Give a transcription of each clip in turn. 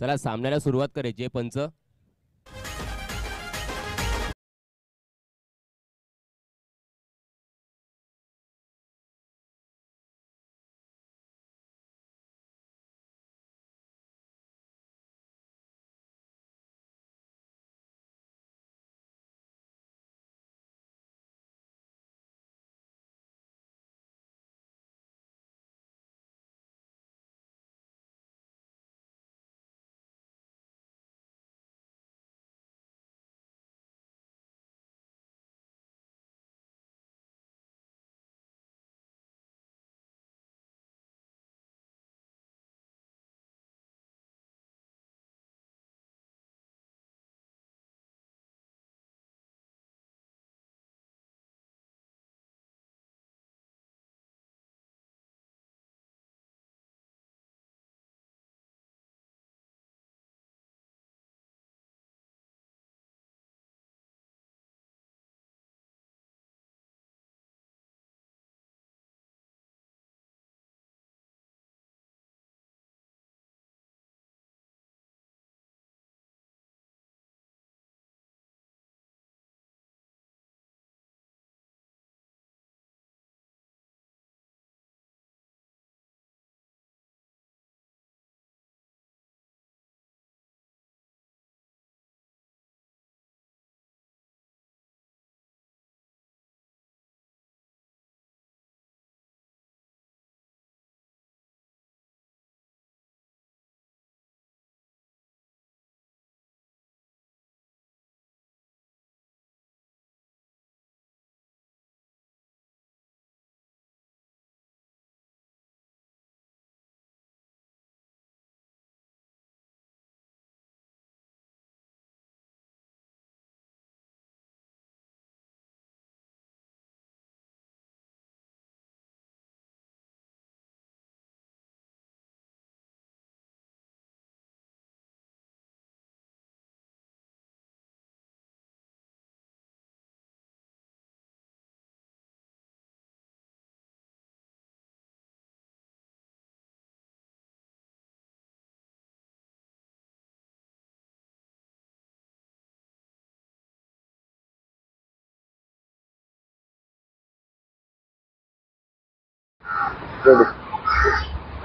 चला सामन्याला सुरुवात करायची पंच।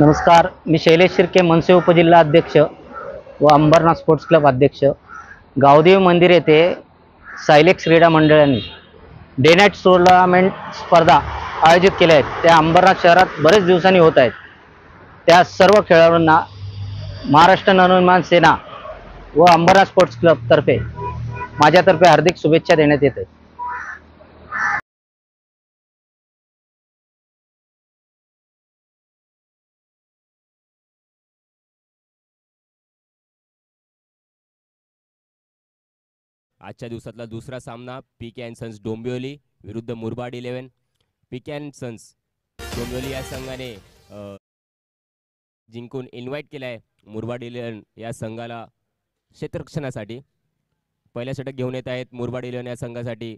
नमस्कार, मी शैलेश शिर्के, मनसे उपजिल्हा अध्यक्ष व अंबरनाथ स्पोर्ट्स क्लब अध्यक्ष। गावदेवी मंदिर येथे सायलेक्स क्रीडा मंडळाने डे नाईट टुर्नामेंट स्पर्धा आयोजित केल्या आहेत। त्या अंबरनाथ शहरात बरेच दिवसांनी होत आहेत। त्या सर्व खेळाडूंना महाराष्ट्र नवनिर्माण सेना व अंबरनाथ स्पोर्ट्स क्लब तर्फे माझ्यातर्फे हार्दिक शुभेच्छा देण्यात येत आहेत। आजच्या दिवसातला दुसरा सामना पीके अँड सन्स डोंबिवली विरुद्ध मुरबाड 11। पीके अँड सन्स डोंबिवली या संघाने जिंकून इन्व्हाइट केलाय मुरबाड 11 या संघाला क्षेत्ररक्षणासाठी। पहिल्या षटक घेऊन येत आहेत मुरबाड 11 या संघासाठी।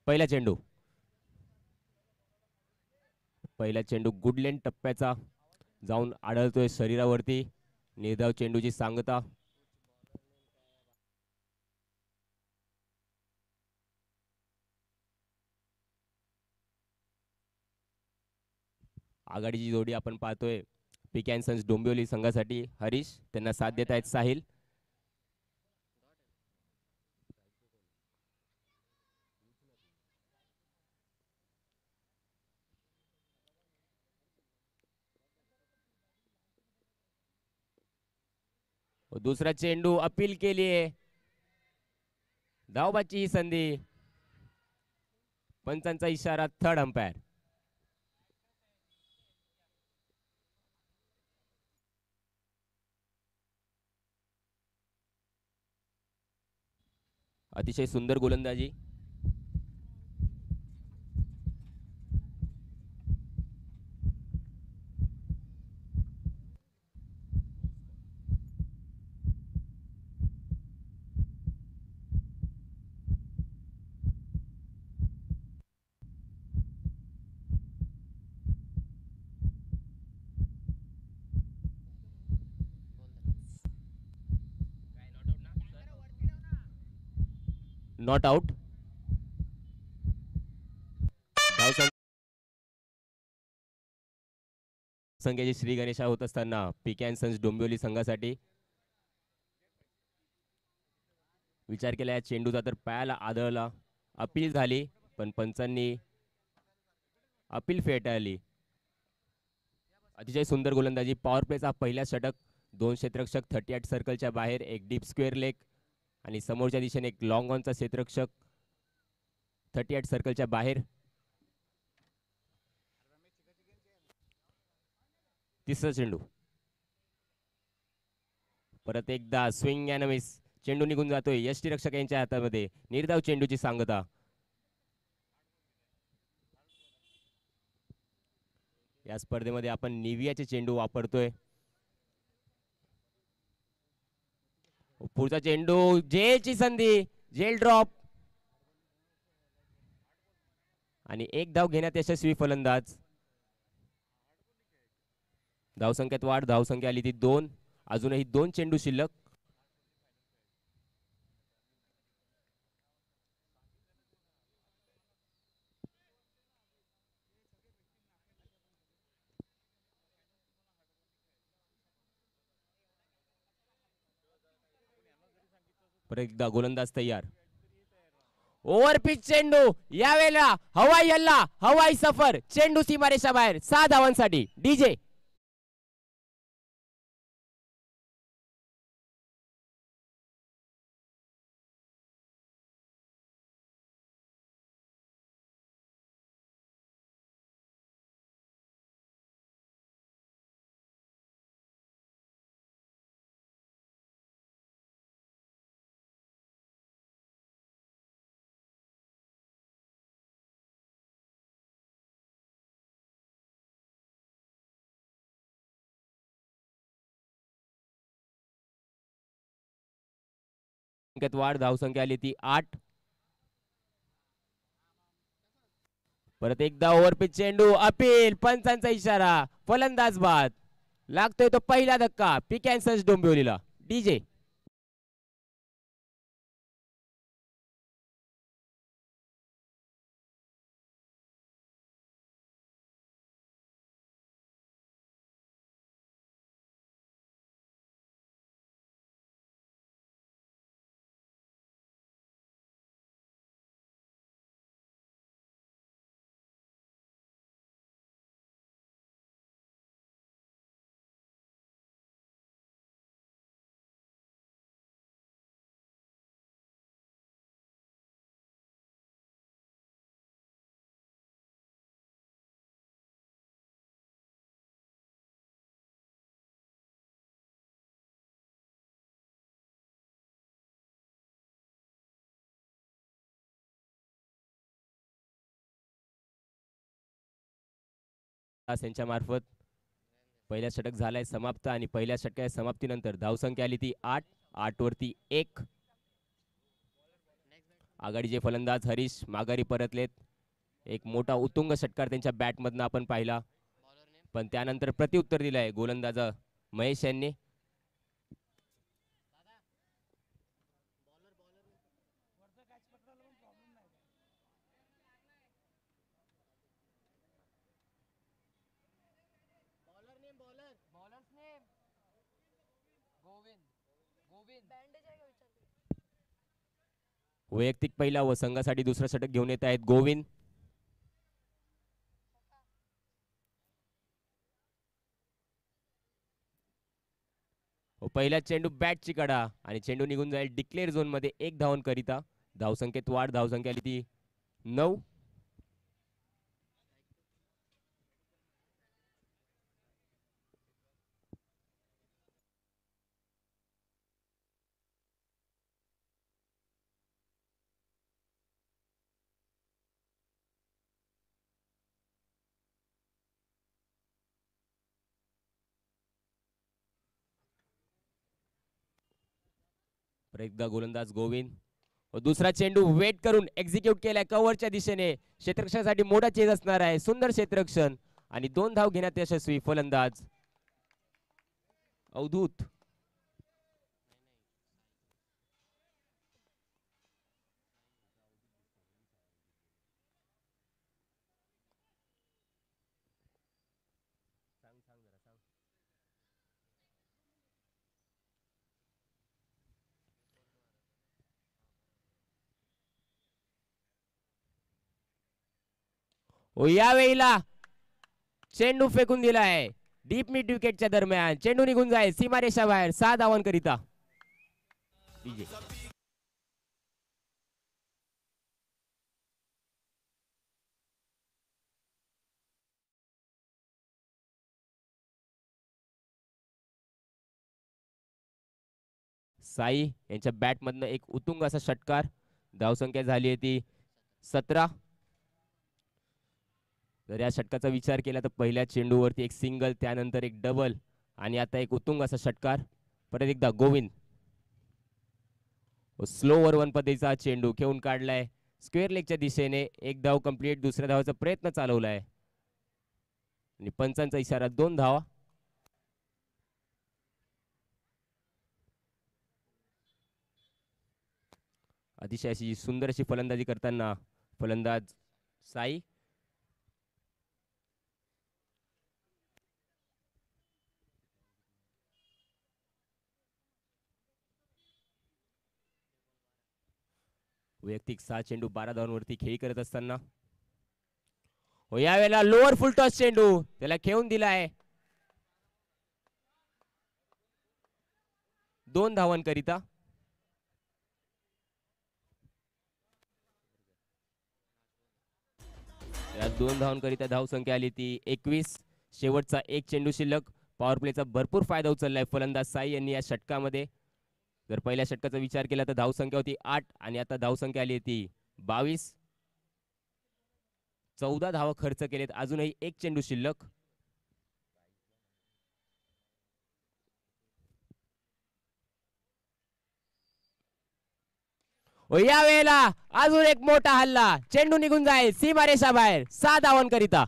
पहिला चेंडू गुडलेन टप्प्याचा जाऊन आढळतोय शरीरावरती। निर्धाव चेंडूची सांगता। आघाडीची जोडी आपण पाहतोय पीके अँड सन्स डोंबिवली संघासाठी हरीश, त्यांना साथ देत आहेत साहिल। दूसरा चेंडू अपील केलीये, धावबाची ही संधी। पंचांचा इशारा, थर्ड अंपायर। अतिशय सुंदर गोलंदाजी। Not out. संख्येची श्री गणेशा होत असताना पीके अँड सन्स डोंबिवली संघासाठी विचार केला या चेंडूचा तर पायाला आदळला. अपील झाली पण पंचांनी अपील फेटाळली. अतिशय सुंदर गोलंदाजी. पॉवर प्लेचा पहिला षटक. 2 क्षेत्ररक्षक 38 सर्कलच्या बाहेर, एक डीप स्क्वेअर लेग आणि समोरच्या दिशेने एक लॉंग ऑनचा क्षेत्ररक्षक 38 सर्कलच्या बाहेर. तिसरा चेंडू. परत एकदा स्विंग अँड मिस. चेंडू निघून जातोय यष्टीरक्षक यांच्या हातामध्ये. निर्धाव चेंडूची सांगता. या स्पर्धेमध्ये आपण निवियाचे चेंडू वापरतोय. पुढचा चेंडू. जेलची संधी. जेल ड्रॉप आणि एक धाव घेण्यात यशस्वी फलंदाज. धावसंख्येत वाढ. धावसंख्या आली ती 2. अजूनही 2 चेंडू शिल्लक. परत एकदा गोलंदाज तयार. ओव्हर पिच चेंडू. यावेळेला हवाई हल्ला, हवाई सफर. चेंडू सीमारेषा बाहेर. 6 धावांसाठी डीजे. वाढ. धावसंख्या आली ती 8. परत एकदा ओव्हरपिच चेंडू. अपील. पंचांचा इशारा. फलंदाज बाद. लागतोय तो पहिला धक्का पीके अँड सन्स डोंबिवलीला. डीजे. यांच्या मार्फत पहिला षटक झालाय समाप्त आणि पहिल्या षटकाच्या समाप्तीनंतर धावसंख्या आली ती 8. 8 वरती 1. आघाडीचे फलंदाज हरीश माघारी परतलेत. एक मोठा उत्तुंग षटकार त्यांच्या बॅटमधनं आपण पाहिला, पण त्यानंतर प्रत्युत्तर दिलंय गोलंदाज महेश यांनी. वैयक्तिक पहिला व संघासाठी दुसरा षटक घेऊन येत आहेत गोविंद. पहिला चेंडू बॅटची कडा आणि चेंडू निघून जाईल डिक्लेअर झोन मध्ये 1 धावन करिता. धावसंख्येत वाढ. धावसंख्या आली ती 9. एकदा गोलंदाज गोविंद व दुसरा चेंडू वेट करून एक्झिक्यूट केलाय कव्हरच्या दिशेने. क्षेत्ररक्षणासाठी मोठा चेज असणार आहे. सुंदर क्षेत्ररक्षण आणि 2 धाव घेण्यात यशस्वी फलंदाज अवधूत. यावेळेला चेंडू फेकून दिला आहे डीप मिड विकेटच्या दरम्यान. चेंडू निघून जाईल सीमारेषा बाहेर. 6 धावांकरिता. साई यांच्या बॅट मधनं एक उत्तुंग असा षटकार. धावसंख्या झाली आहे ती 17. जर या षटकाचा विचार केला तर पहिल्या चेंडूवरती एक सिंगल, त्यानंतर एक डबल आणि आता एक उत्तुंग असा षटकार. परत एकदा गोविंद स्लोवर वन पद्धतीचा चेंडू घेऊन काढलाय स्क्वेअर लेगच्या दिशेने. एक धाव कंप्लीट. दुसऱ्या धावाचा प्रयत्न चालवलाय आणि पंचांचा इशारा 2 धावा. अतिशय अशी सुंदर अशी फलंदाजी करताना फलंदाज साई. वैयक्तिक 6 चेंडू 12 धावांवरती खेळी करत असताना यावेळेला लोअर फुल टॉस चेंडू त्याला खेळून दिलाय 2 धावांकरिता. या 2 धावांकरिता धावसंख्या आली ती 21. शेवटचा एक चेंडू शिल्लक. पॉवर प्लेचा भरपूर फायदा उचललाय फलंदाज साई यांनी या षटकामध्ये. जर पहिल्या षटकाचा विचार केला तर धावसंख्या होती 8 आणि आता धावसंख्या आली ती 22. 14 धावा खर्च केलेत. अजूनही एक चेंडू शिल्लक. या वेळेला अजून एक मोठा हल्ला. चेंडू निघून जाईल सीमारेषा बाहेर. 6 धावांकरिता.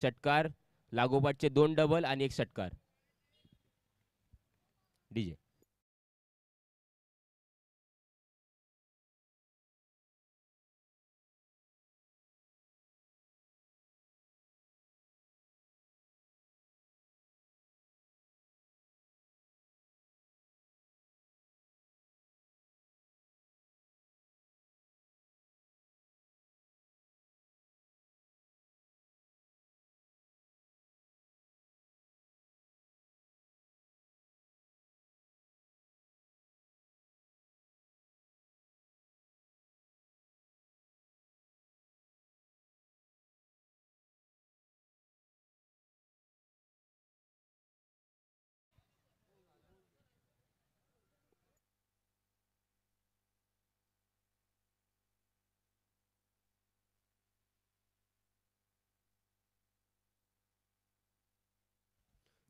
षटकार लागोपाठचे 2 डबल आणि एक षटकार. डीजे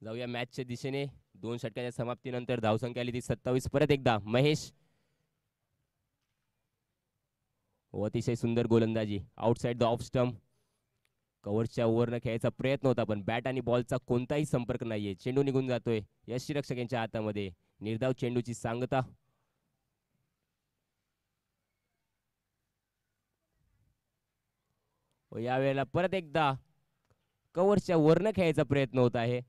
जाऊया मॅचच्या दिशेने. 2 षटकांच्या समाप्तीनंतर धावसंख्या आली ती 27. परत एकदा महेश. अतिशय सुंदर गोलंदाजी. Outside the off stump. कव्हरच्या ओव्हरनं खेळायचा प्रयत्न होता पण बॅट आणि बॉलचा कोणताही संपर्क नाहीये. चेंडू निघून जातोय यष्टीरक्षक यांच्या हातामध्ये. निर्धाव चेंडूची सांगता. यावेळेला परत एकदा कव्हरच्या वरनं खेळायचा प्रयत्न होत आहे.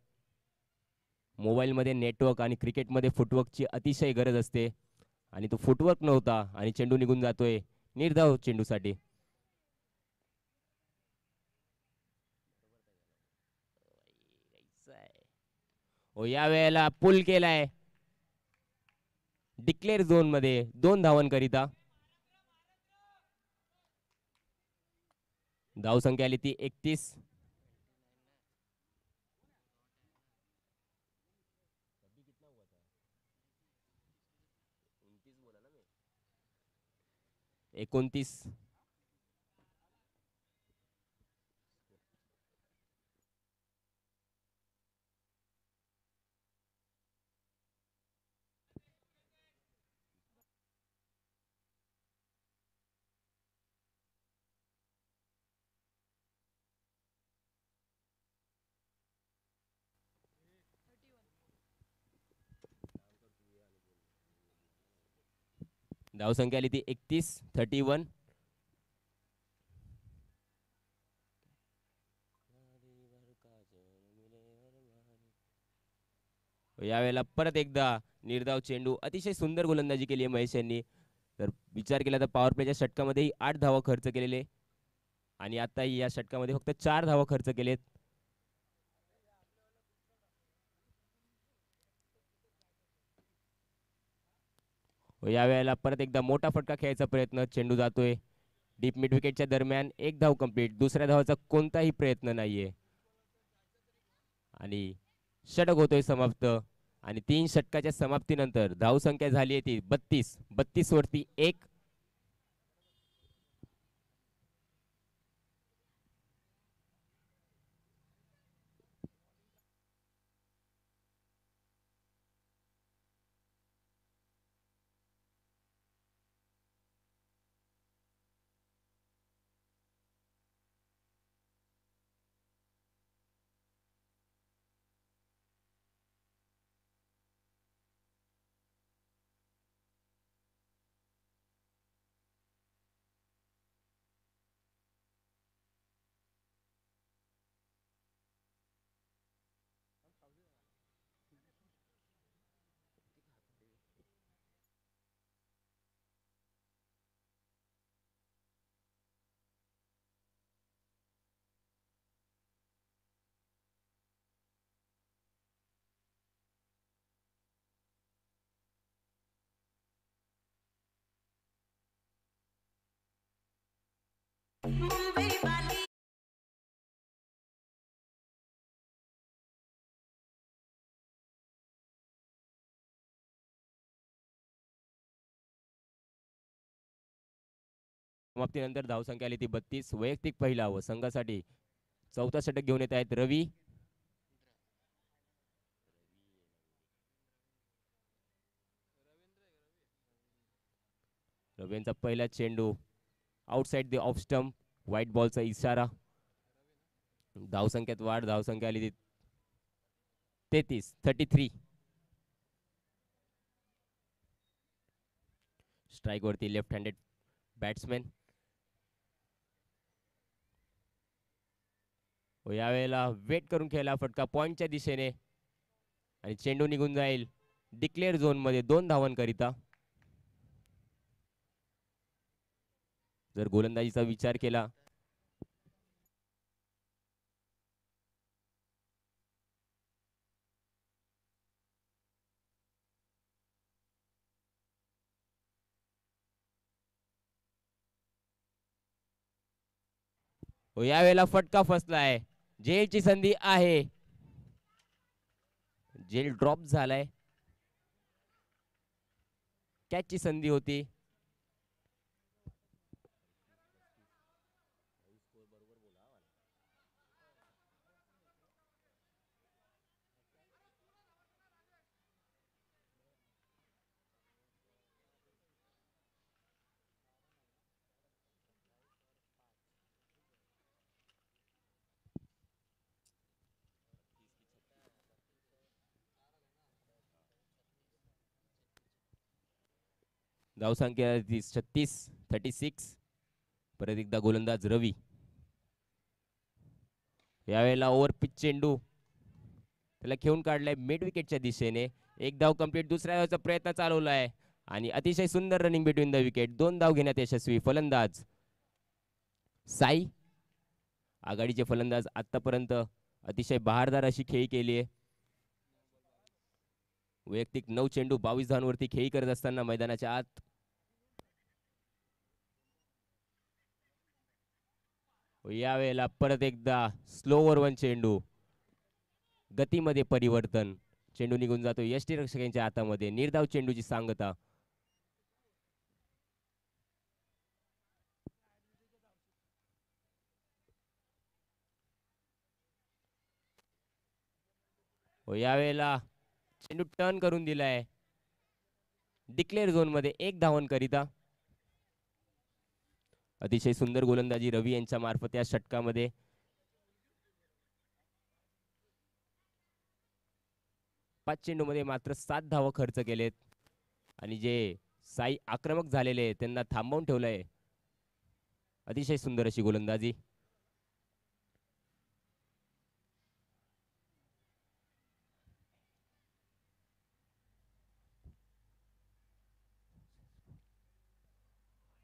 मोबाईल मध्ये नेटवर्क आणि क्रिकेटमध्ये फुटवर्कची अतिशय गरज असते आणि तो फुटवर्क नव्हता आणि चेंडू निघून जातोय निर्धाव चेंडूसाठी. यावेळेला पुल केलाय डिक्लेअर झोन मध्ये 2 धावांकरिता. धावसंख्या आली ती 31. एकोणतीस. धावसंख्या आली ती 31. यावेळेला परत एकदा निर्धाव चेंडू, अतिशय सुंदर गोलंदाजी केली आहे महेश यांनी. तर विचार केला तर पॉवर प्लेच्या षटकामध्येही 8 धावा खर्च केलेले आणि आता या षटकामध्ये फक्त 4 धावा खर्च केलेत. यावेळेला परत एकदा मोठा फटका खेळायचा प्रयत्न, चेंडू जातोय डीप मिड विकेटच्या दरम्यान. एक धाव कंप्लीट, दुसऱ्या धावाचा कोणताही प्रयत्न नाहीये आणि षटक होतोय समाप्त. आणि 3 षटकाच्या समाप्तीनंतर धावसंख्या झाली आहे ती 32 वरती 1. समाप्तीनंतर धावसंख्या आली ती 32. वैयक्तिक पहिला व संघासाठी चौथा षटक घेऊन येत आहेत रवी. रवींचा पहिला चेंडू outside the off stump, white बॉलचा इशारा. धावसंख्येत वाढ, धावसंख्या आली ती 33. स्ट्राईक वरती लेफ्ट हँडेड बॅट्समॅन. व यावेळेला वेट करून खेळला फटका पॉइंटच्या दिशेने आणि चेंडू निघून जाईल डिक्लेअर झोन मध्ये 2 धावांकरिता. जर गोलंदाजीचा विचार केला व यावेळेला फटका फसलाय. जेलची संधी आहे, जेल ड्रॉप झालाय. कॅचची संधी होती. धावसंख्या 36. परत एकदा गोलंदाज रवी. यावेळेला ओव्हर पिच चेंडू त्याला खेळून काढलाय मिड विकेटच्या दिशेने. एक धाव कंप्लीट, दुसऱ्या धावचा प्रयत्न चालवलाय आणि अतिशय सुंदर रनिंग बिटवीन द विकेट. 2 धाव घेण्यात यशस्वी फलंदाज साई. आघाडीचे फलंदाज आतापर्यंत अतिशय बहारदार अशी खेळी केली आहे. वैयक्तिक 9 चेंडू 22 धावांवरती खेळी करत असताना मैदानाच्या आत यावेळेला परत एकदा स्लोवर 1 चेंडू, गतीमध्ये परिवर्तन. चेंडू निघून जातो यष्टीरक्षकांच्या हातामध्ये. निर्धाव चेंडूची सांगता. यावेळेला चेंडू टर्न करून दिलाय डिक्लेअर झोन मध्ये 1 धावांकरिता. अतिशय सुंदर गोलंदाजी रवी यांच्या मार्फत या षटकामध्ये. 5 चेंडूमध्ये मात्र 7 धावा खर्च केलेत आणि जे साई आक्रमक झालेले, त्यांना थांबवून ठेवलंय. अतिशय सुंदर अशी गोलंदाजी.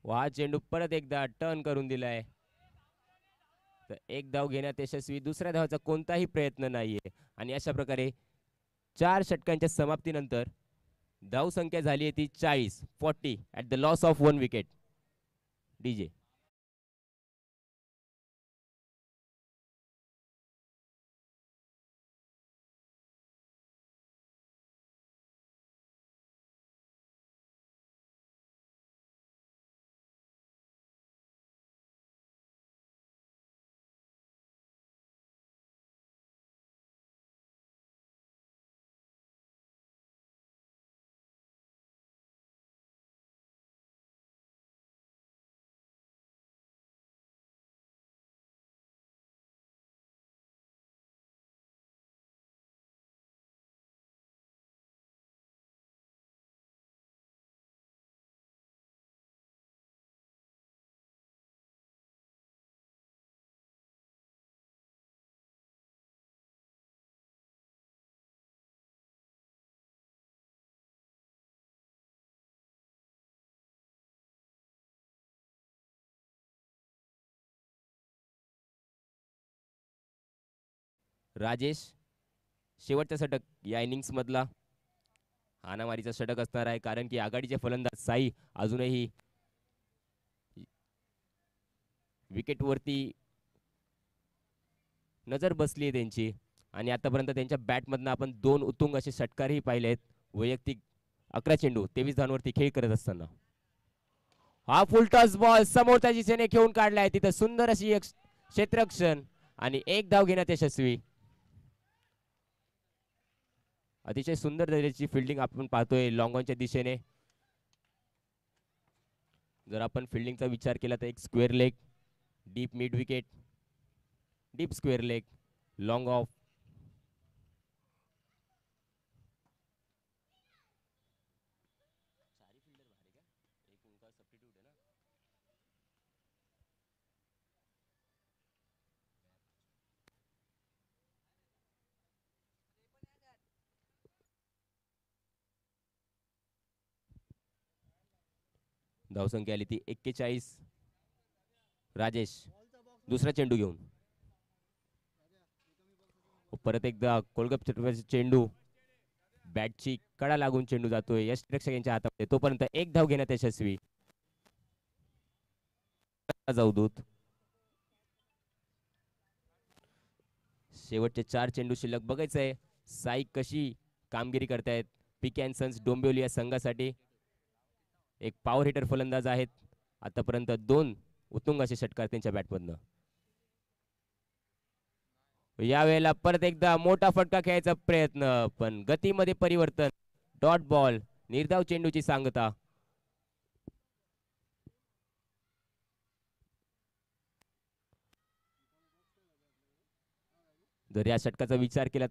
हा चेंडू परत एकदा टर्न करून दिलाय. तर एक धाव घेण्यात यशस्वी. दुसऱ्या धावाचा कोणताही प्रयत्न नाहीये. आणि अशा प्रकारे 4 षटकांच्या समाप्तीनंतर धाव संख्या झाली आहे ती 40 at the loss of 1 wicket. DJ. Rajesh शेवटचा षटक या इनिंग्स मधला हाणामारीचा षटक असणार आहे, कारण की आघाडीचे फलंदाज साई अजूनही विकेट वरती नजर बसली आहे त्यांची. आणि आतापर्यंत त्यांच्या बॅटमधनं आपण 2 उत्तुंग असे षटकारही पाहिले आहेत. वैयक्तिक 11 चेंडू 23 धावांवरती खेळ करत असताना हा फुल टॉस बॉल समोरच्या दिशेने खेळून काढलाय. तिथं सुंदर अशी एक क्षेत्ररक्षण आणि एक धाव घेण्यात यशस्वी. अतिशय सुंदर दर्जाची फिल्डिंग आपण पाहतोय लॉंग ऑनच्या दिशेने. जर आपण फिल्डिंगचा विचार केला तर एक square leg, deep mid wicket, deep square leg, long of. धावसंख्या आली ती 41. राजेश दुसरा चेंडू घेऊन परत एकदा कोलगप चेंडू बॅटची कडा लागून चेंडू जातोय यष्टिरक्षक यांच्या हातामध्ये. तोपर्यंत एक धाव घेण्यात यशस्वी. जाऊदूत शेवटचे 4 चेंडू शिल्लक. बघायचंय साई कशी कामगिरी करतायत. पिक अँड सन्स डोंबिवली या संघासाठी एक पॉवर हिटर फलंदाज आहेत. आतापर्यंत 2 उत्तुंग असे षटकार त्यांच्या बॅटमधनं. यावेळेला परत एकदा मोठा फटका खेळायचा प्रयत्न, पण गतीमध्ये परिवर्तन. डॉट बॉल, निर्धाव चेंडूची सांगता. जर या षटकाचा विचार केला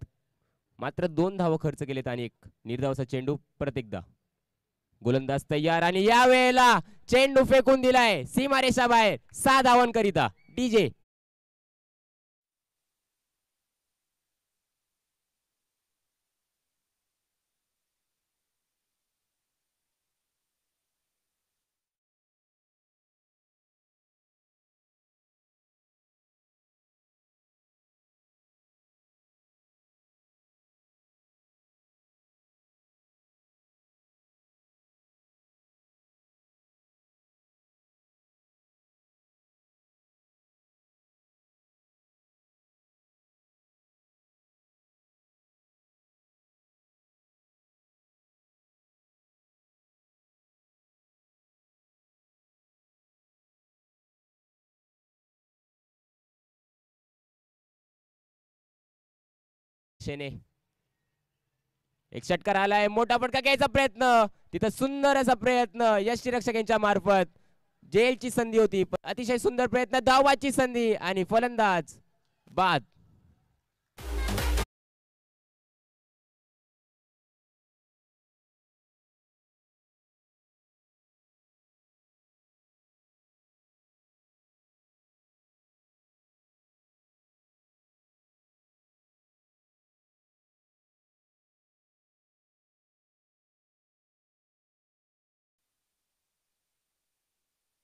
मात्र 2 धावा खर्च केलेत आणि एक निर्धावाचा चेंडू. परत एकदा गोलंदाज तयार आणि या वेळेला चेंडू फेकून दिलाय सीमारेषा बाहेर 6 धावांकरिता. डीजे. एक षटकार आलाय. मोठा फटका घ्यायचा प्रयत्न. तिथं सुंदर असा प्रयत्न यष्टिरक्षक यांच्या मार्फत. जेलची संधी होती पण अतिशय सुंदर प्रयत्न. धावाची संधी आणि फलंदाज बाद.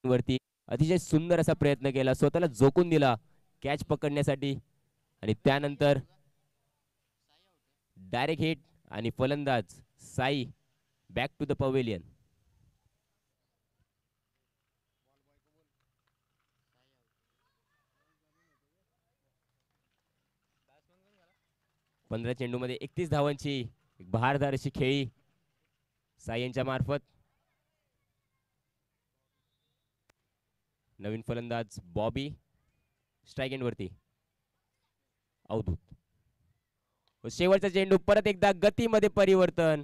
वरती अतिशय सुंदर असा प्रयत्न केला, स्वतःला झोकून दिला कॅच पकडण्यासाठी आणि त्यानंतर डायरेक्ट हिट आणि फलंदाज Sai back to the pavilion. पंधरा चेंडूमध्ये 31 धावांची बहारदार अशी खेळी साई यांच्या मार्फत. नवीन फलंदाज बॉबी स्ट्राइक एंड वरती. अवधूत शेवटचा चेंडू परत एकदा गतीमध्ये परिवर्तन.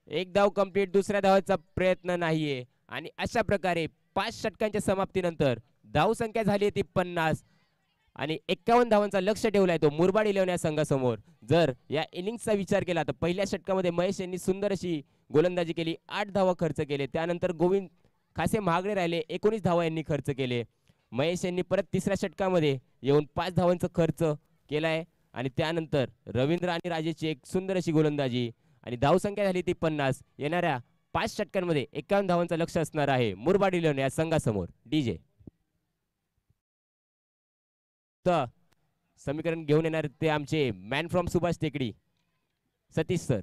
एक धाव कंप्लीट, दुसऱ्या धावाचा प्रयत्न नाहीये आणि अशा प्रकारे 5 षटकांच्या समाप्तीनंतर धावसंख्या झाली ती 50 आणि 51 धावांचा लक्ष ठेवलाय तो मुरबाड 11 या संघासमोर. जर या इनिंग्सचा विचार केला तर पहिल्या षटकामध्ये महेश यांनी सुंदर अशी गोलंदाजी केली, 8 धावा खर्च केले. त्यानंतर गोविंद खासे महागडे राहिले, 19 धावा यांनी खर्च केले. महेश यांनी परत तिसऱ्या षटकामध्ये येऊन 5 धावांचा खर्च केलाय आणि त्यानंतर रवींद्र आणि राजेशची एक सुंदर अशी गोलंदाजी आणि धावसंख्या झाली ती 50. येणाऱ्या 5 षटकांमध्ये 51 धावांचं लक्ष असणार आहे मुरबाड 11 या संघासमोर. डीजे समीकरण घेऊन येणार ते आमचे मॅन फ्रॉम सुभाष टेकडी सतीश सर.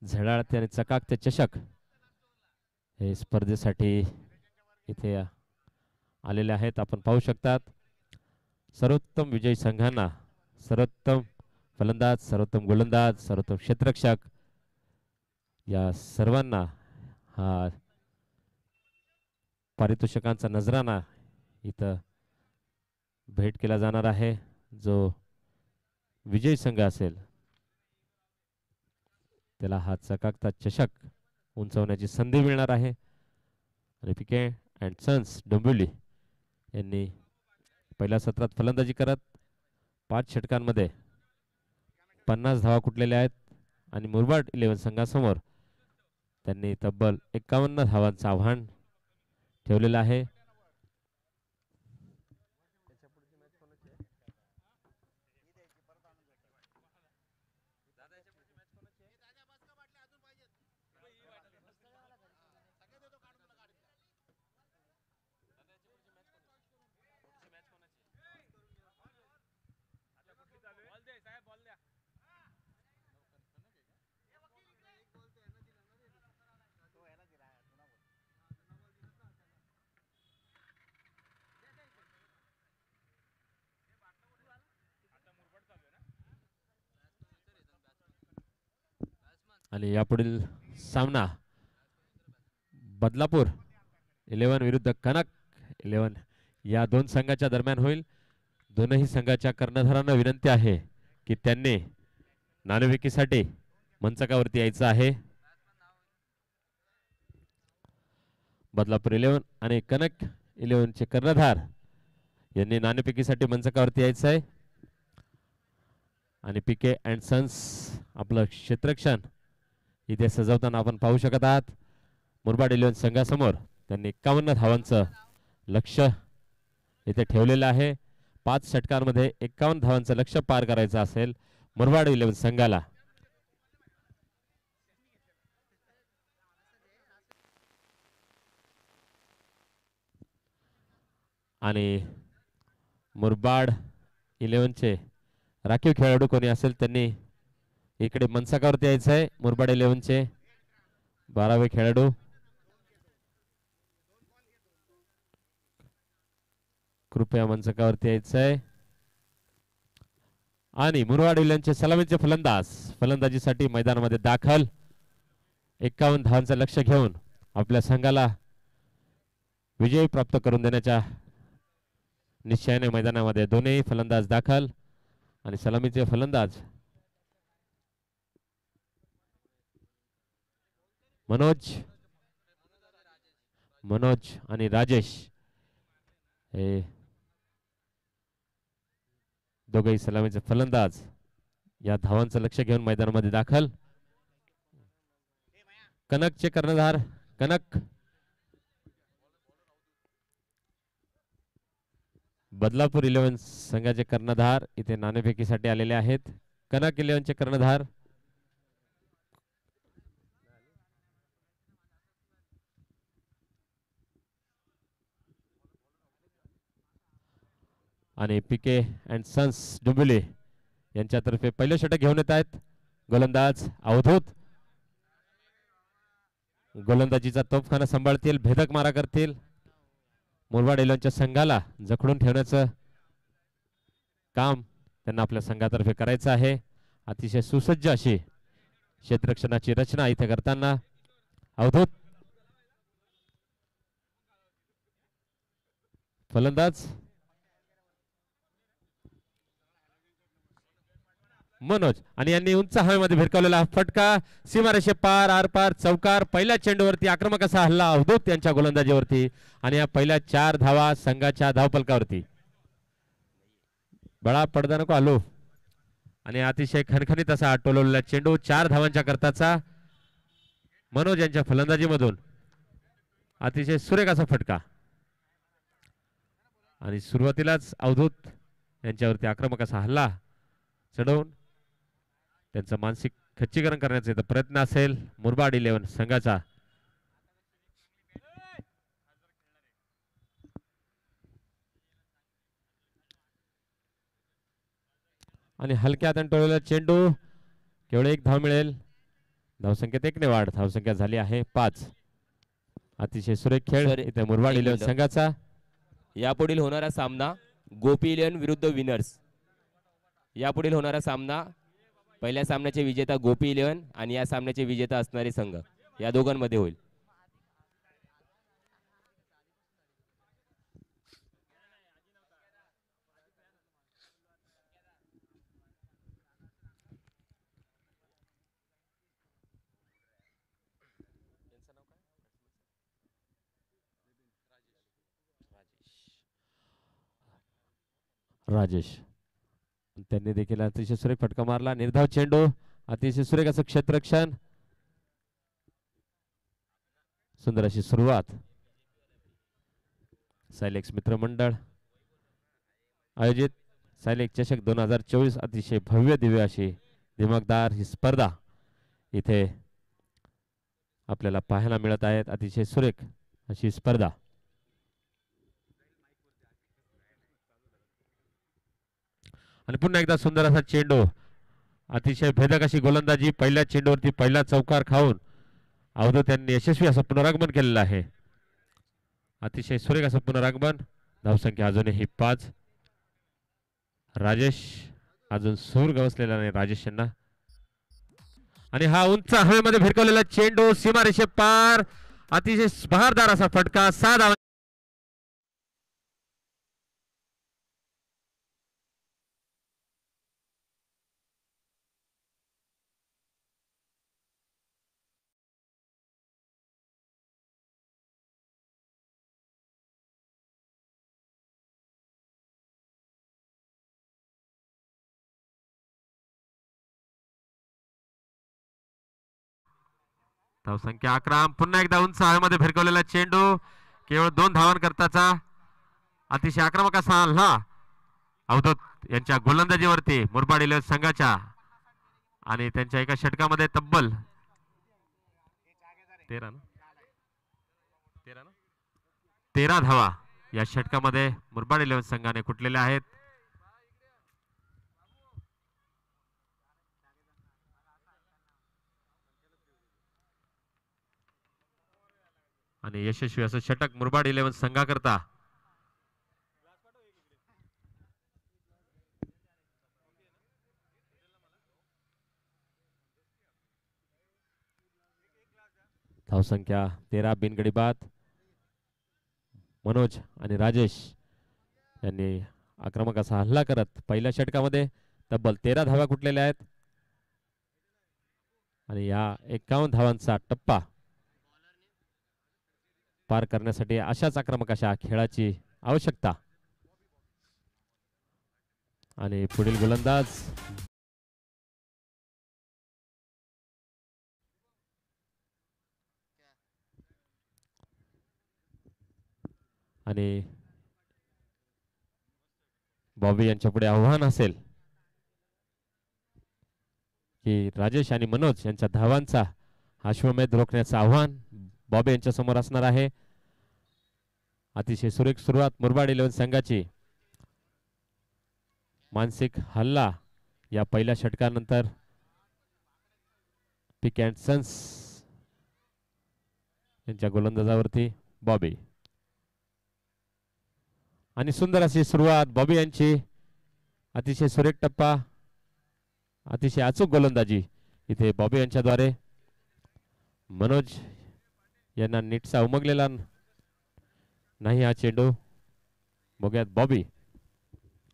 झळाळते आणि चकाकते चषक हे स्पर्धेसाठी इथे आलेले आहेत. आपण पाहू शकतात सर्वोत्तम विजयी संघांना सर्वोत्तम फलंदाज, सर्वोत्तम गोलंदाज, सर्वोत्तम क्षेत्ररक्षक या सर्वांना हा पारितोषिकांचा नजराना इथं भेट केला जाणार आहे. जो विजयी संघ असेल त्याला हा चकाकता चषक उंचवण्याची संधी मिळणार आहे. आणि पिके अँड सन्स डोंबिवली यांनी पहिल्या सत्रात फलंदाजी करत 5 षटकांमध्ये 50 धावा कुटलेल्या आहेत आणि मुरबाड 11 संघासमोर त्यांनी तब्बल 51 धावांचं आव्हान ठेवलेलं आहे. आणि यापुढील सामना बदलापूर 11 विरुद्ध कनक 11 या दोन संघाच्या दरम्यान होईल. दोनही संघाच्या कर्णधारांना विनंती आहे की त्यांनी नाणेफेकीसाठी मंचकावरती यायचं आहे. बदलापूर 11 आणि कनक 11 चे कर्णधार यांनी नाणेफेकीसाठी मंचकावरती यायचं आहे. आणि पीके अँड सन्स आपलं क्षेत्ररक्षण इथे सजवताना आपण पाहू शकत आहात. मुरबाड 11 संघासमोर त्यांनी 51 धावांचं लक्ष्य इथे ठेवलेलं आहे. 5 षटकांमध्ये 51 धावांचं लक्ष्य पार करायचं असेल मुरबाड 11 संघाला. आणि मुरबाड 11 चे राखीव खेळाडू कोणी असेल त्यांनी इकडे मंचकावरती यायचं आहे. मुरबाड 11 चे 12वे खेळाडू कृपया मंचकावरती यायचं आहे. आणि मुरबाड 11 चे सलामीचे फलंदाज फलंदाजीसाठी मैदानामध्ये दाखल. 51 धावांचं लक्ष घेऊन आपल्या संघाला विजय प्राप्त करून देण्याच्या निश्चयाने मैदानामध्ये दोन्ही फलंदाज दाखल. आणि सलामीचे फलंदाज मनोज आणि राजेश हे दोघेही सलामीचे फलंदाज या धावांचं लक्ष घेऊन मैदानामध्ये दाखल. कनकचे कर्णधार कनक बदलापूर 11 संघाचे कर्णधार इथे नाणेफेकीसाठी आलेले आहेत. कनक 11 चे कर्णधार आणि पीके अँड सन्स डुंबिवली यांच्यातर्फे पहिले षटक घेऊन येत आहेत. गोलंदाज अवधूत गोलंदाजीचा तोफखाना सांभाळतील, भेदक मारा करतील. मुरबाड 11 संघाला जखडून ठेवण्याचं काम त्यांना आपल्या संघातर्फे करायचं आहे. अतिशय सुसज्ज अशी क्षेत्ररक्षणाची रचना इथे करताना अवधूत फलंदाज मनोज आणि यांनी उंच हवेमध्ये भिरकावलेला फटका सीमारेषे पार आरपार चौकार. पहिल्या चेंडूवरती आक्रमक असा हल्ला अवधूत यांच्या गोलंदाजीवरती आणि या पहिल्या 4 धावा संघाच्या धावफलकावरती. बळा पडदा नको आलो आणि अतिशय खणखणीत असा टोलवलेला चेंडू 4 धावांच्या करताचा मनोज यांच्या फलंदाजीमधून अतिशय सुरेख असा फटका. आणि सुरुवातीलाच अवधूत यांच्यावरती आक्रमक असा हल्ला चढवून त्यांचं मानसिक खच्चीकरण करण्याचा प्रयत्न असेल मुरबाड 11 संघाचा. आणि हलक्या हाताने टोळलेला चेंडू केवळ 1 धाव मिळेल. धावसंख्येत 1 ने वाढ. धावसंख्या झाली आहे 5. अतिशय सुरेख खेळ इथे मुरबाड 11 संघाचा. यापुढील होणारा सामना गोपी 11 विरुद्ध विनर्स. यापुढील होणारा सामना पहिल्या सामन्याचे विजेता गोपी 11 आणि या सामन्याचे विजेता असणारे संघ या दोघांमध्ये होईल. राजेश त्यांनी देखील अतिशय सुरेख फटका मारला. निर्धाव चेंडू अतिशय सुरेख असं क्षेत्ररक्षण. सुंदर अशी सुरुवात. सायलेक्स मित्रमंडळ आयोजित सायलेक्स चषक 2024 अतिशय भव्य दिव्य अशी दिमागदार ही स्पर्धा इथे आपल्याला पाहायला मिळत आहेत. अतिशय सुरेख अशी स्पर्धा. आणि पुन्हा एकदा सुंदर असा चेंडू अतिशय भेदक अशी गोलंदाजी. पहिल्या चेंडूवरती पहिला चौकार खाऊन अवधूत यांनी यशस्वी असं पुनरागमन केलेलं आहे. अतिशय सुरेख असं पुनरागमन. धावसंख्या अजूनही 5. राजेश अजून सूर गवसलेला नाही राजेश यांना. आणि हा उंच हवेमध्ये भिरकवलेला चेंडू सीमारेषे पार. अतिशय बहारदार असा फटका. 6 धावा धावसंख्या 11. पुन्हा एकदा उंच हवेमध्ये भिरकवलेला चेंडू केवळ 2 धावांकरताचा अतिशय आक्रमक असा हल्ला अवधूत यांच्या गोलंदाजीवरती मुरबाड इलेव्हन संघाच्या आणि त्यांच्या एका षटकामध्ये तब्बल 13 धावा या षटकामध्ये मुरबाड इलेव्हन संघाने कुटलेल्या आहेत. आणि यशस्वी असं षटक मुरबाड इलेव्हन संघाकरता. धावसंख्या 13. बिनगडी बाद. मनोज आणि राजेश यांनी आक्रमक असा हल्ला करत पहिल्या षटकामध्ये तब्बल 13 धावा कुटलेल्या आहेत आणि या 51 धावांचा टप्पा पार करण्यासाठी अशाच आक्रमक अशा खेळाची आवश्यकता. आणि पुढील गोलंदाज आणि बॉबी यांच्या पुढे आव्हान असेल की राजेश आणि मनोज यांच्या धावांचा अश्वमेध रोखण्याचं आव्हान बॉबी यांच्या समोर असणार आहे. अतिशय सुरेख सुरुवात मुरबाड इलेव्हन संघाची. मानसिक हल्ला या पहिल्या षटकानंतर पिक अँड सन्स यांच्या गोलंदाजावरती बॉबी आणि सुंदर अशी सुरुवात बॉबी यांची. अतिशय सुरेख टप्पा, अतिशय अचूक गोलंदाजी इथे बॉबी यांच्याद्वारे. मनोज यांना नीटसा उमगलेला नाही हा चेंडू. बघूयात बॉबी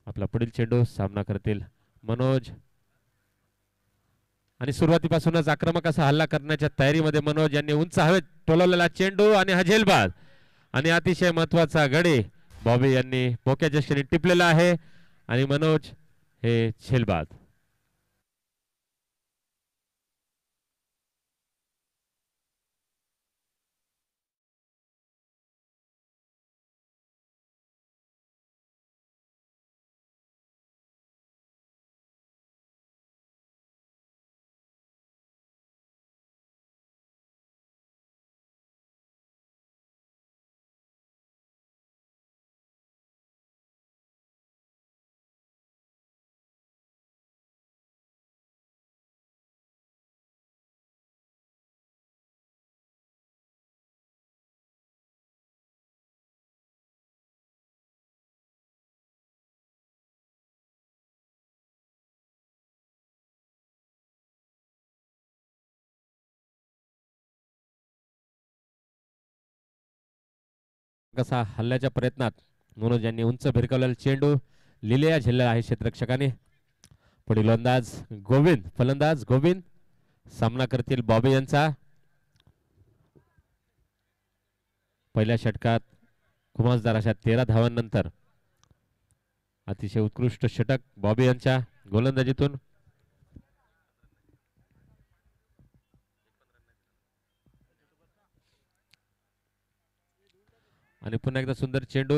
आपला पुढील चेंडू सामना करतील मनोज. आणि सुरुवातीपासूनच आक्रमक असा हल्ला करण्याच्या तयारीमध्ये मनोज यांनी उंच हवेत टोलवलेला चेंडू आणि हा झेलबाद आणि अतिशय महत्वाचा गडी बॉबी यांनी बोक्याच्या क्षणी टिपलेला आहे आणि मनोज हे झेलबाद. कसा हल्ल्याच्या प्रयत्नात मनोज यांनी उंच भिरकवलेला चेंडू लिलेया झेलला आहे क्षेत्ररक्षकाने. पुढील गोलंदाज गोविंद, फलंदाज गोविंद सामना करतील बॉबी यांचा. पहिल्या षटकात खुमासदार अशा 13 धावांनंतर अतिशय उत्कृष्ट षटक बॉबी यांच्या गोलंदाजीतून. आणि पुन्हा एकदा सुंदर चेंडू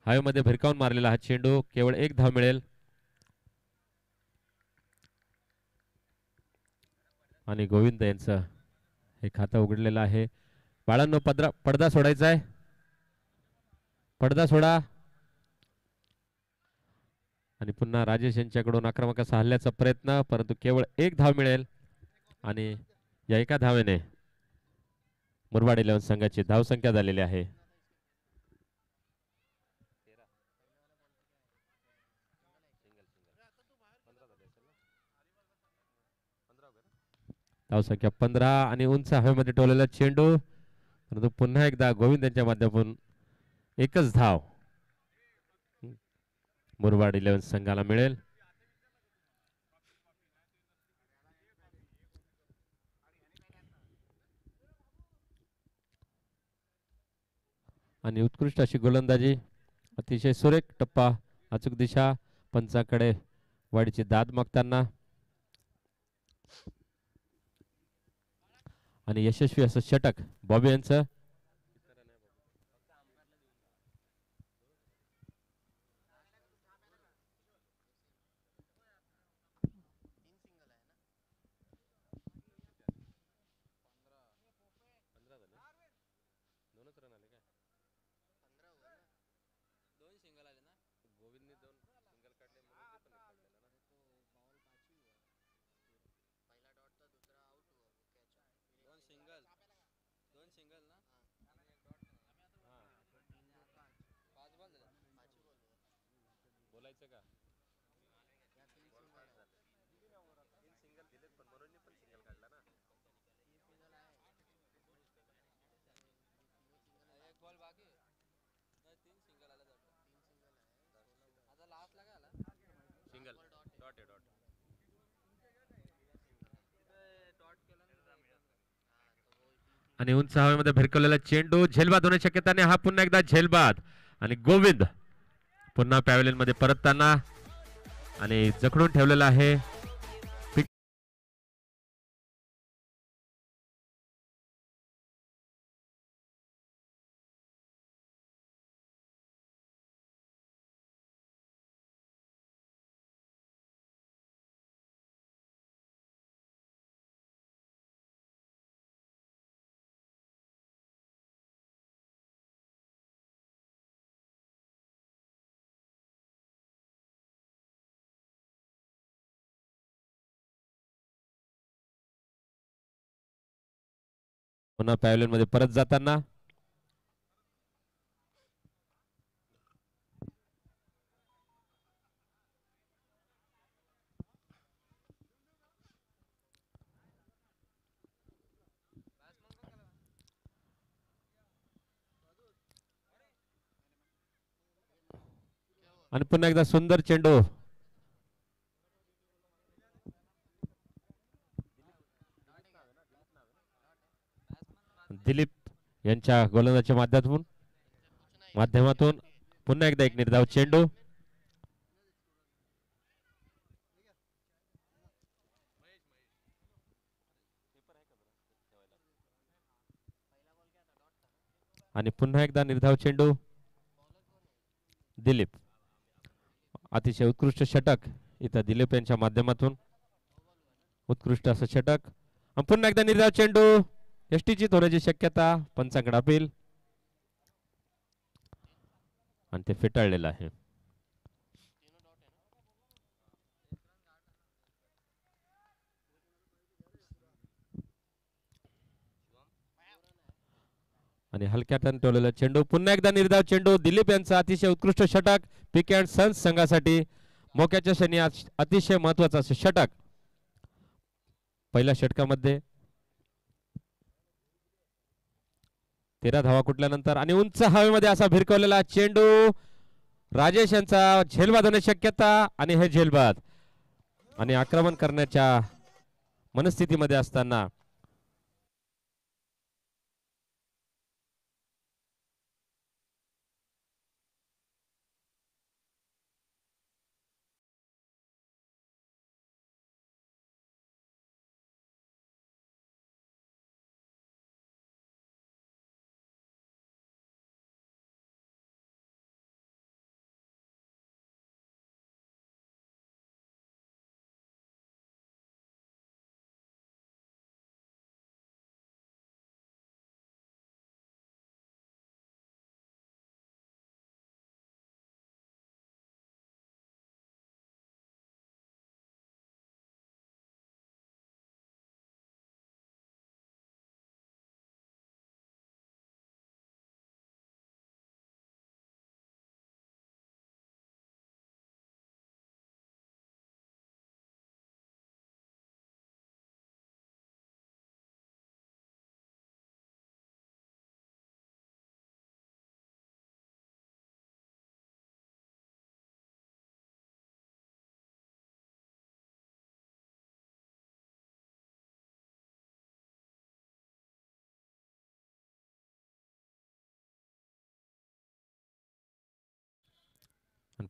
हवेमध्ये भिरकावून मारलेला हा चेंडू केवळ 1 धाव मिळेल. आणि गोविंद यांचं हे खातं उघडलेलं आहे. बाळांनो पडदा सोडायचा आहे, पडदा सोडा. आणि पुन्हा राजेश यांच्याकडून आक्रमक असा हल्ल्याचा प्रयत्न, परंतु केवळ 1 धाव मिळेल. आणि या एका धावेने मुरबाड इलेव्हन संघाची धावसंख्या झालेली आहे. धावसंख्या 15 आणि उंच हवेमध्ये टोललेला चेंडू, परंतु पुन्हा एकदा गोविंद यांच्या माध्यमातून एकच धाव मुरबाड इलेव्हन संघाला मिळेल. आणि उत्कृष्ट अशी गोलंदाजी, अतिशय सुरेख टप्पा, अचूक दिशा, पंचाकडे वाडीची दाद मागताना. आणि यशस्वी असं षटक बॉबी यांचं. आणि उंच हवेमध्ये भिरकवलेला चेंडू झेलबाद होण्याची शक्यता नाही. हा पुन्हा एकदा झेलबाद आणि गोविंद पुन्हा पॅव्हलियन मध्ये परतताना आणि जखडून ठेवलेला आहे. पुन्हा पॅव्हलियन मध्ये परत जाताना आणि पुन्हा एकदा सुंदर चेंडू. दिलीप यांच्या गोलंदाजीच्या माध्यमातून पुन्हा एकदा एक निर्धाव चेंडू. आणि पुन्हा एकदा निर्धाव चेंडू. दिलीप अतिशय उत्कृष्ट षटक इथं दिलीप यांच्या माध्यमातून. उत्कृष्ट असं षटक. पुन्हा एकदा निर्धाव चेंडू. यष्टीचित होण्याची शक्यता. पंचांकडे अपील आणि ते फेटाळलेलं आहे. आणि हलक्या टर्न ठेवलेला चेंडू. पुन्हा एकदा निर्धाव चेंडू. दिलीप यांचा अतिशय उत्कृष्ट षटक पिके अँड सन्स संघासाठी. मोक्याच्या क्षणी अतिशय महत्वाचं असं षटक. पहिल्या षटकामध्ये 13 धावा कुठल्यानंतर आणि उंच हवेमध्ये असा भिरकवलेला चेंडू. राजेश यांचा झेलबाद होण्याची शक्यता आणि हे झेलबाद आणि आक्रमण करण्याच्या मनस्थितीमध्ये असताना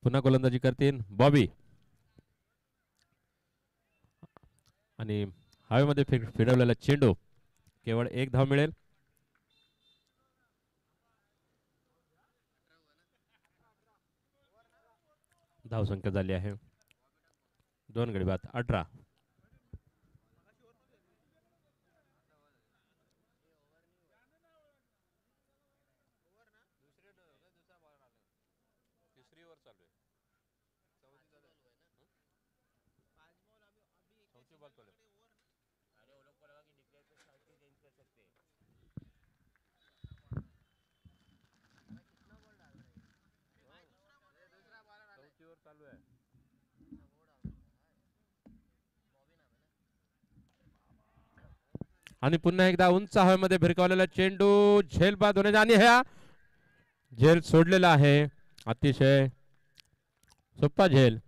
पुन्हा गोलंदाजी करतील बॉबी आणि हवेमध्ये फिरवलेला चेंडू केवळ 1 धाव मिळेल. धावसंख्या झाली आहे 2 गडी बाद 18. आणि पुन्हा एकदा उंच हवेमध्ये भिरकावलेला चेंडू झेल बाद होण्याचा आणि ह्या झेल सोडलेला आहे. अतिशय सोपा झेल.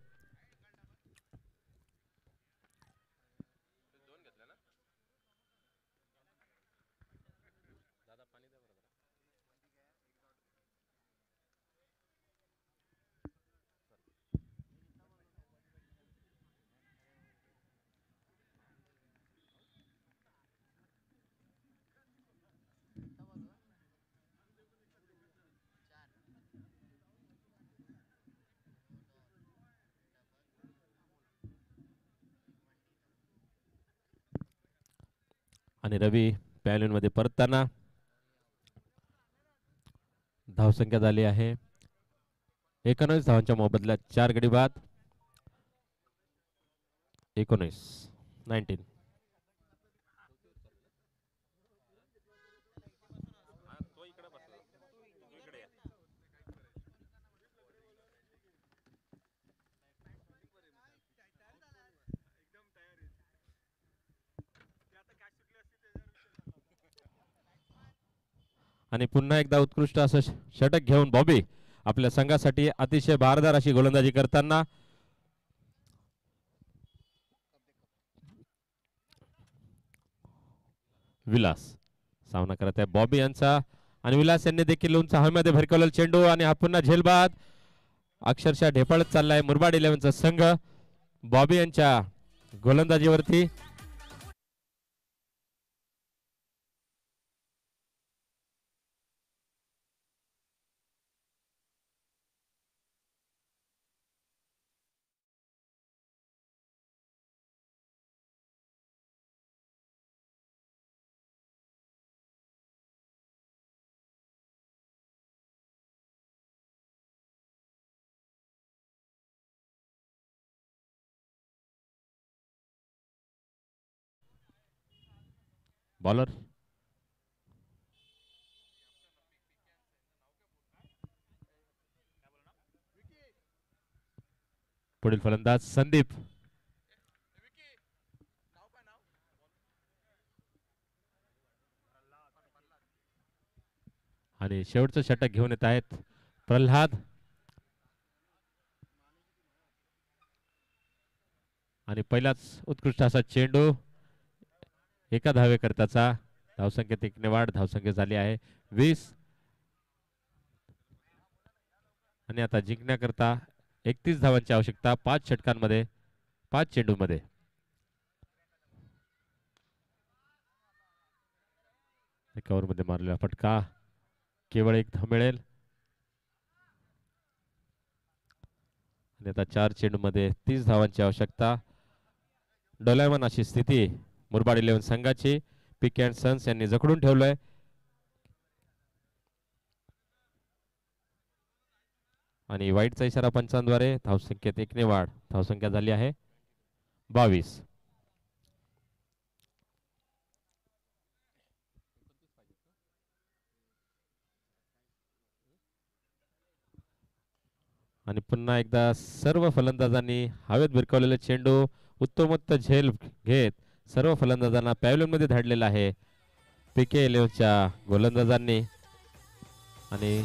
आणि रवी पॅव्हलियन मध्ये परतताना धावसंख्या झाली आहे 19 धावांच्या मोबदल्यात 4 गडी बाद. 19. आणि पुन्हा एकदा उत्कृष्ट असं षटक घेऊन बॉबी आपल्या संघासाठी अतिशय भारदार अशी गोलंदाजी करताना विलास सामना करत आहे बॉबी यांचा आणि विलास यांनी देखील उंच हवेमध्ये भिरकवलेला चेंडू आणि हा पुन्हा झेलबाद अक्षरशः ढेपाळत चाललाय मुरबाड 11चा संघ बॉबी यांच्या गोलंदाजीवरती. बॉलर पुढील फलंदाज संदीप. आणि शेवटचं षटक घेऊन येत आहेत प्रल्हाद आणि पहिलाच उत्कृष्ट असा चेंडू एका धावे करताचा. धावसंख्येत 1 ने वाढ. धावसंख्या झाली आहे 20 आणि आता जिंकण्याकरता 31 धावांची आवश्यकता 5 षटकांमध्ये 5 चेंडूमध्ये. एका ओव्हरमध्ये मारलेला फटका केवळ 1 धाव मिळेल आणि आता 4 चेंडूमध्ये 30 धावांची आवश्यकता. डोलायमान अशी स्थिती मुरबाड 11 संघाची. पिके अँड सन्स यांनी जखडून ठेवलंय आणि वाईटचा इशारा पंचांद्वारे. धावसंख्येत 1 ने वाढ. धावसंख्या झाली आहे 22. आणि पुन्हा एकदा सर्व फलंदाजांनी हवेत भिरकवलेले चेंडू उत्तमोत्त झेल घेत सर्व फलंदाजांना पॅव्हलियन मध्ये धाडलेला आहे पीके 11च्या गोलंदाजांनी. आणि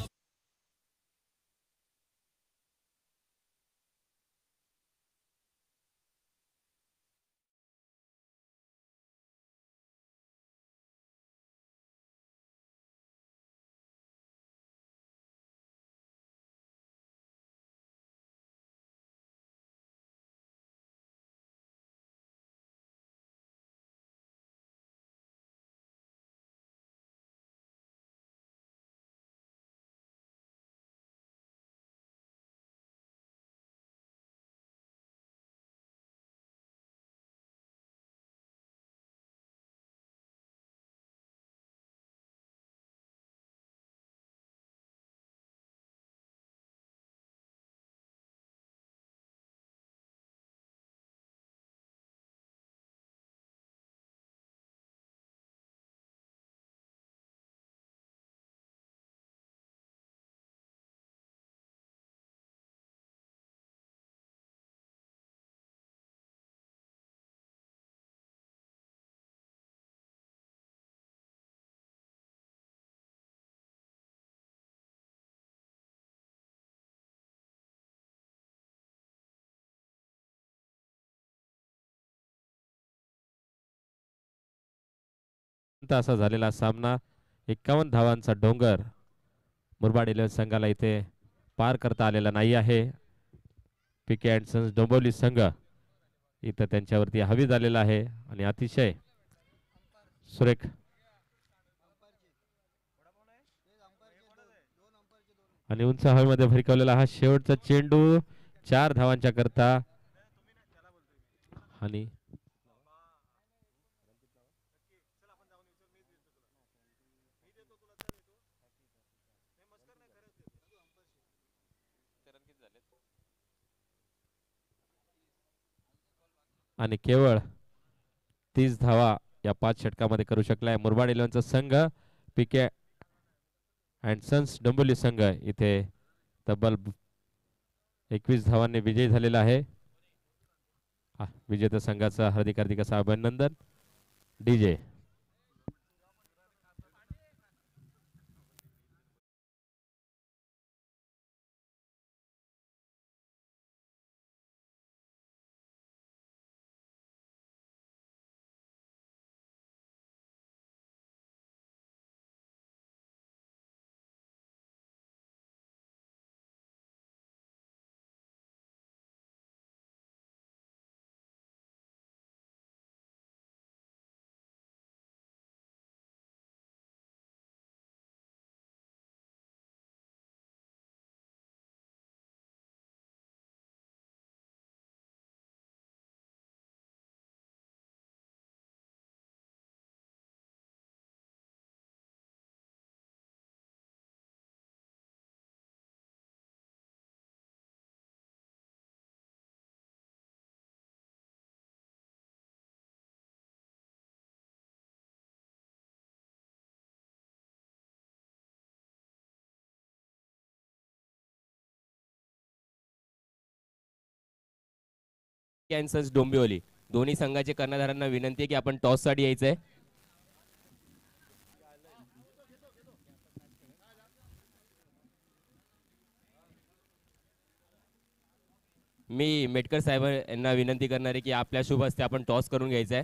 जिवंत असा झालेला सामना 51 धावांचा डोंगर मुरबाड 11 संघाला इथे पार करता आलेला नाही आहे. पीके अँड सन्स डोंबिवली संघ इथं त्यांच्यावरती हवी झालेला आहे आणि अतिशय सुरेख आणि उंच हवेमध्ये भिरकवलेला हा शेवटचा चेंडू 4 धावांच्या करता आणि केवळ 30 धावा या 5 षटकामध्ये करू शकलाय मुरबाड 11चा संघ. पीके अँड सन्स डोंबिवली संघ इथे तब्बल 21 धावांनी विजयी झालेला आहे. विजेता संघाचा हार्दिक असं अभिनंदन. डीजे कॅन्सर्स डोंबिवली दोन्ही संघाचे कर्णधारांना विनंती आहे की आपण टॉस साठी यायचंय. मी मेटकर साहेब यांना विनंती करणार आहे की आपल्या शुभ हस्ते आपण टॉस करून घ्यायचंय.